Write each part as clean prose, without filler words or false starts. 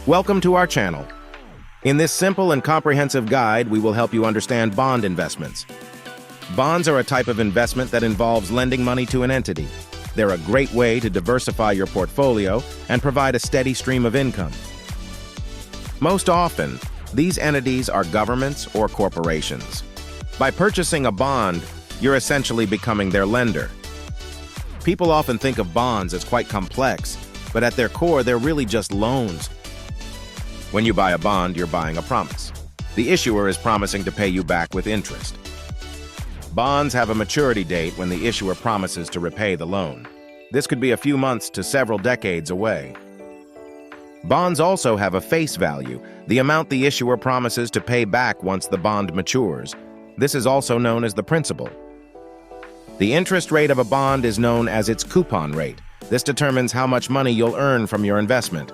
Welcome to our channel. In this simple and comprehensive guide, we will help you understand bond investments. Bonds are a type of investment that involves lending money to an entity. They're a great way to diversify your portfolio and provide a steady stream of income. Most often, these entities are governments or corporations. By purchasing a bond, you're essentially becoming their lender. People often think of bonds as quite complex, but at their core, they're really just loans. When you buy a bond, you're buying a promise. The issuer is promising to pay you back with interest. Bonds have a maturity date when the issuer promises to repay the loan. This could be a few months to several decades away. Bonds also have a face value, the amount the issuer promises to pay back once the bond matures. This is also known as the principal. The interest rate of a bond is known as its coupon rate. This determines how much money you'll earn from your investment.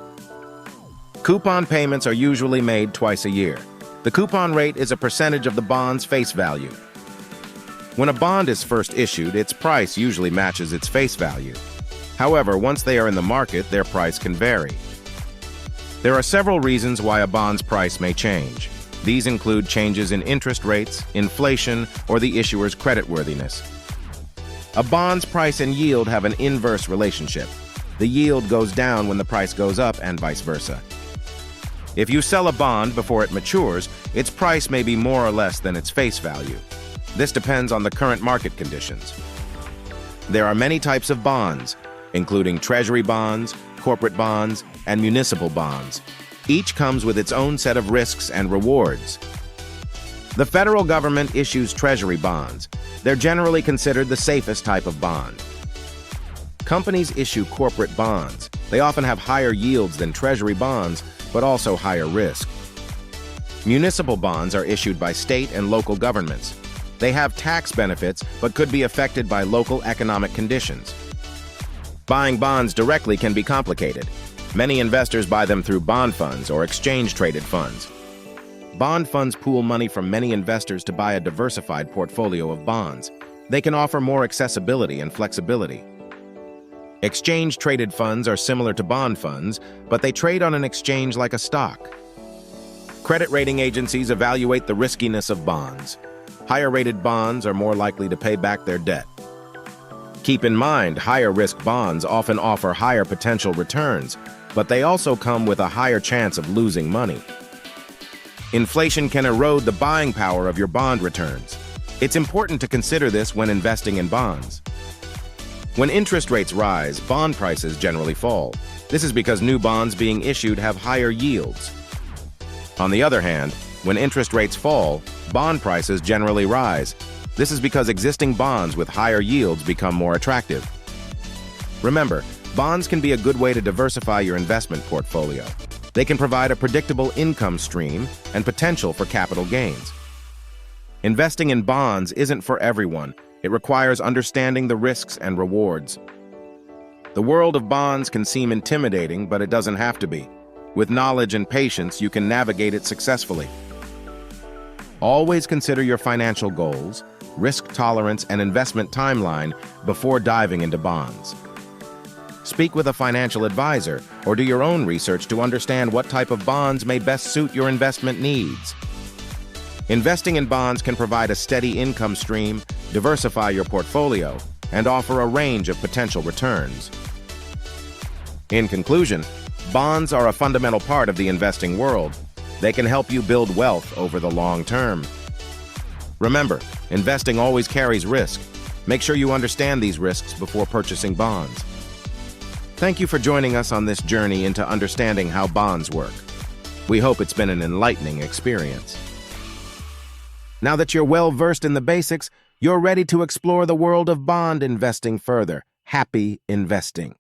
Coupon payments are usually made twice a year. The coupon rate is a percentage of the bond's face value. When a bond is first issued, its price usually matches its face value. However, once they are in the market, their price can vary. There are several reasons why a bond's price may change. These include changes in interest rates, inflation, or the issuer's creditworthiness. A bond's price and yield have an inverse relationship. The yield goes down when the price goes up and vice versa. If you sell a bond before it matures, its price may be more or less than its face value. This depends on the current market conditions. There are many types of bonds, including treasury bonds, corporate bonds, and municipal bonds. Each comes with its own set of risks and rewards. The federal government issues treasury bonds. They're generally considered the safest type of bond. Companies issue corporate bonds. They often have higher yields than treasury bonds, but also higher risk. Municipal bonds are issued by state and local governments. They have tax benefits, but could be affected by local economic conditions. Buying bonds directly can be complicated. Many investors buy them through bond funds or exchange-traded funds. Bond funds pool money from many investors to buy a diversified portfolio of bonds. They can offer more accessibility and flexibility. Exchange-traded funds are similar to bond funds, but they trade on an exchange like a stock. Credit rating agencies evaluate the riskiness of bonds. Higher-rated bonds are more likely to pay back their debt. Keep in mind, higher-risk bonds often offer higher potential returns, but they also come with a higher chance of losing money. Inflation can erode the buying power of your bond returns. It's important to consider this when investing in bonds. When interest rates rise, bond prices generally fall. This is because new bonds being issued have higher yields. On the other hand, when interest rates fall, bond prices generally rise. This is because existing bonds with higher yields become more attractive. Remember, bonds can be a good way to diversify your investment portfolio. They can provide a predictable income stream and potential for capital gains. Investing in bonds isn't for everyone. It requires understanding the risks and rewards. The world of bonds can seem intimidating, but it doesn't have to be. With knowledge and patience, you can navigate it successfully. Always consider your financial goals, risk tolerance, and investment timeline before diving into bonds. Speak with a financial advisor or do your own research to understand what type of bonds may best suit your investment needs. Investing in bonds can provide a steady income stream, diversify your portfolio, and offer a range of potential returns. In conclusion, bonds are a fundamental part of the investing world. They can help you build wealth over the long term. Remember, investing always carries risk. Make sure you understand these risks before purchasing bonds. Thank you for joining us on this journey into understanding how bonds work. We hope it's been an enlightening experience. Now that you're well-versed in the basics, you're ready to explore the world of bond investing further. Happy investing!